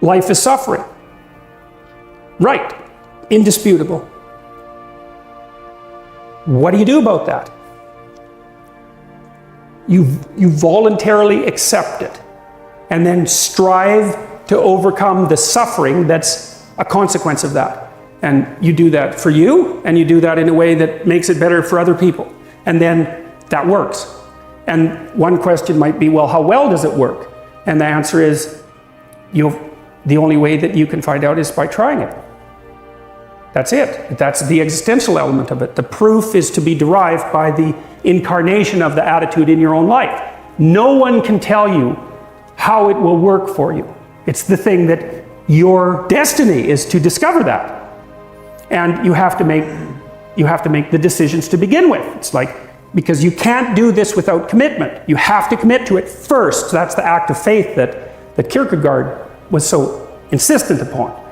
life is suffering. Right, indisputable. What do you do about that? You voluntarily accept it and then strive to overcome the suffering that's a consequence of that. And you do that for you, and you do that in a way that makes it better for other people. And then that works. And one question might be, well, how well does it work? And the answer is, the only way that you can find out is by trying it. That's it. That's the existential element of it. The proof is to be derived by the incarnation of the attitude in your own life. No one can tell you how it will work for you. It's the thing that your destiny is to discover that. And you have to make the decisions to begin with. It's like, because you can't do this without commitment. You have to commit to it first. That's the act of faith that Kierkegaard was so insistent upon.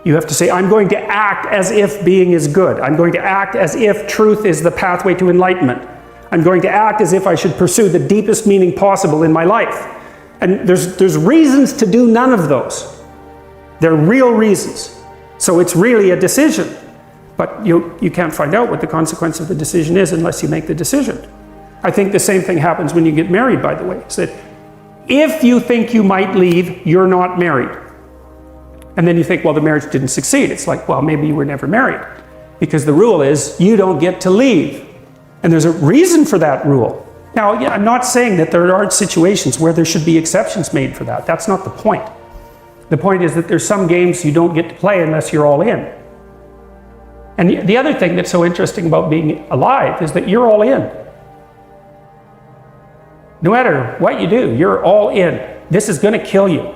You have to say, I'm going to act as if being is good. I'm going to act as if truth is the pathway to enlightenment. I'm going to act as if I should pursue the deepest meaning possible in my life. And there's reasons to do none of those. They're real reasons. So it's really a decision. But you can't find out what the consequence of the decision is unless you make the decision. I think the same thing happens when you get married, by the way. It's that if you think you might leave, you're not married. And then you think, well, the marriage didn't succeed. It's like, well, maybe you were never married. Because the rule is, you don't get to leave. And there's a reason for that rule. Now, yeah, I'm not saying that there aren't situations where there should be exceptions made for that. That's not the point. The point is that there's some games you don't get to play unless you're all in. And the other thing that's so interesting about being alive is that you're all in. No matter what you do, you're all in. This is going to kill you.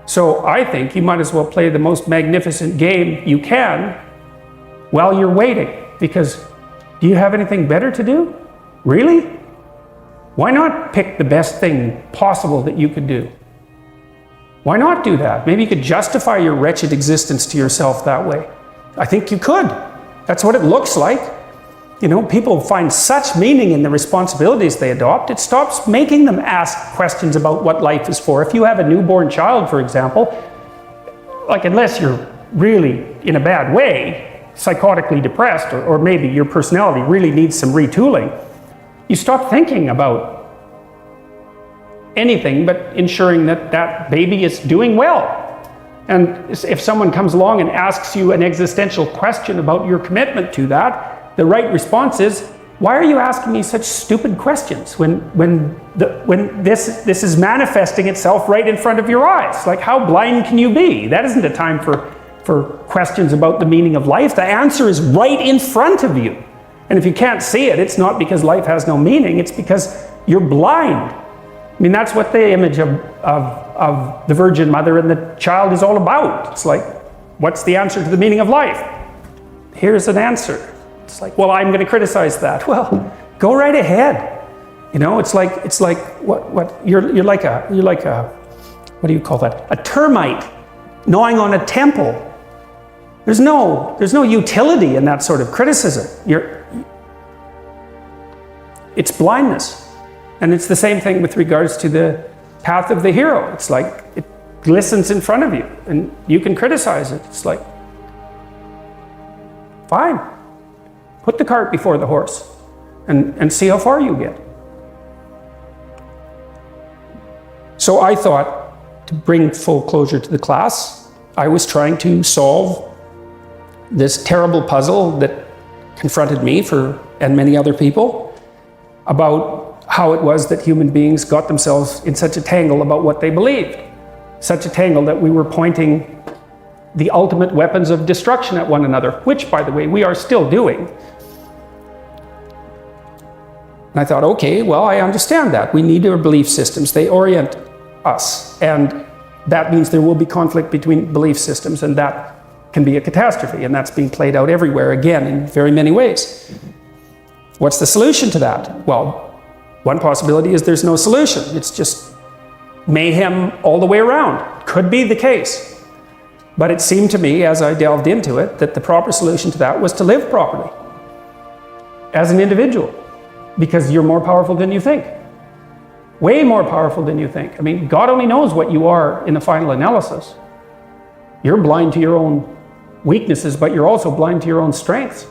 So I think you might as well play the most magnificent game you can while you're waiting. Because do you have anything better to do? Really? Why not pick the best thing possible that you could do? Why not do that? Maybe you could justify your wretched existence to yourself that way. I think you could. That's what it looks like. You know, people find such meaning in the responsibilities they adopt, it stops making them ask questions about what life is for. If you have a newborn child, for example, like unless you're really in a bad way, psychotically depressed, or maybe your personality really needs some retooling, you stop thinking about anything but ensuring that that baby is doing well. And if someone comes along and asks you an existential question about your commitment to that, the right response is, why are you asking me such stupid questions when this is manifesting itself right in front of your eyes? Like, how blind can you be? That isn't a time for questions about the meaning of life. The answer is right in front of you. And if you can't see it, it's not because life has no meaning, it's because you're blind. I mean, that's what the image of the Virgin Mother and the child is all about. It's like, what's the answer to the meaning of life? Here's an answer. It's like, well, I'm going to criticize that. Well, go right ahead. You know, it's like what you're like a what do you call that? A termite gnawing on a temple. There's no utility in that sort of criticism. It's blindness. And it's the same thing with regards to the path of the hero. It's like it glistens in front of you and you can criticize it. It's like, fine. Put the cart before the horse and see how far you get. So I thought, to bring full closure to the class, I was trying to solve this terrible puzzle that confronted me and many other people about how it was that human beings got themselves in such a tangle about what they believed. Such a tangle that we were pointing the ultimate weapons of destruction at one another, which, by the way, we are still doing. And I thought, okay, well, I understand that. We need our belief systems. They orient us. And that means there will be conflict between belief systems, and that can be a catastrophe. And that's being played out everywhere, again, in very many ways. What's the solution to that? Well, one possibility is there's no solution. It's just mayhem all the way around. Could be the case. But it seemed to me, as I delved into it, that the proper solution to that was to live properly as an individual, because you're more powerful than you think. Way more powerful than you think. I mean, God only knows what you are in the final analysis. You're blind to your own weaknesses, but you're also blind to your own strengths.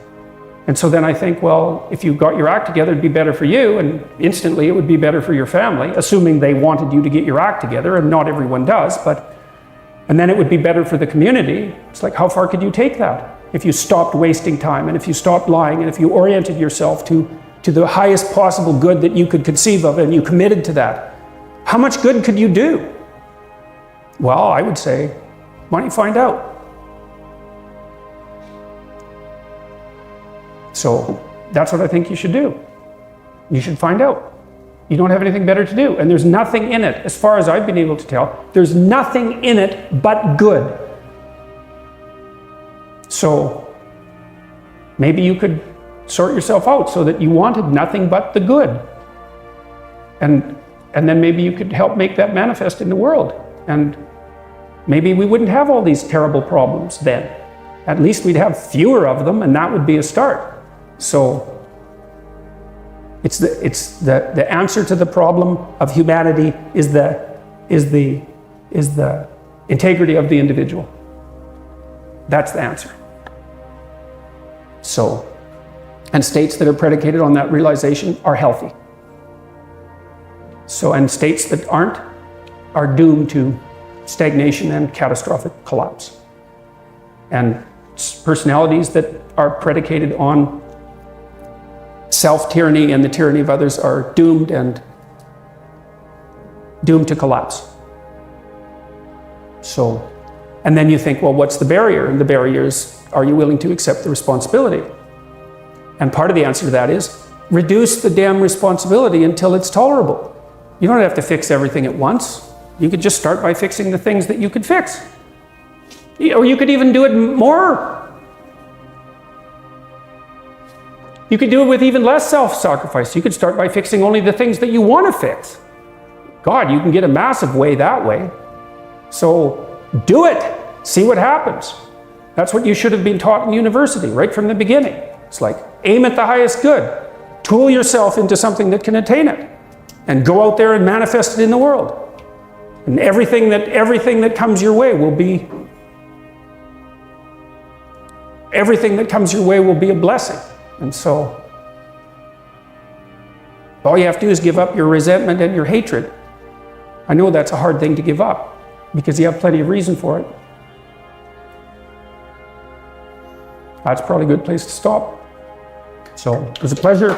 And so then I think, well, if you got your act together, it'd be better for you, and instantly it would be better for your family, assuming they wanted you to get your act together, and not everyone does, and then it would be better for the community. It's like, how far could you take that? If you stopped wasting time, and if you stopped lying, and if you oriented yourself to the highest possible good that you could conceive of, and you committed to that, how much good could you do? Well, I would say, why don't you find out? So that's what I think you should do. You should find out. You don't have anything better to do. And there's nothing in it, as far as I've been able to tell, there's nothing in it but good. So maybe you could sort yourself out so that you wanted nothing but the good. And then maybe you could help make that manifest in the world. And maybe we wouldn't have all these terrible problems then. At least we'd have fewer of them, and that would be a start. So it's the answer to the problem of humanity is the integrity of the individual. That's the answer. So, and states that are predicated on that realization are healthy. So, and states that aren't are doomed to stagnation and catastrophic collapse. And personalities that are predicated on self-tyranny and the tyranny of others are doomed to collapse. So, and then you think, well, what's the barrier? And the barrier is, are you willing to accept the responsibility? And part of the answer to that is, reduce the damn responsibility until it's tolerable. You don't have to fix everything at once. You could just start by fixing the things that you could fix. Or you could even do it more. You could do it with even less self-sacrifice. You could start by fixing only the things that you want to fix. God, you can get a massive way that way. So do it. See what happens. That's what you should have been taught in university right from the beginning. It's like, aim at the highest good. Tool yourself into something that can attain it. And go out there and manifest it in the world. And everything that comes your way will be a blessing. And so all you have to do is give up your resentment and your hatred. I know that's a hard thing to give up because you have plenty of reason for it. That's probably a good place to stop. So it was a pleasure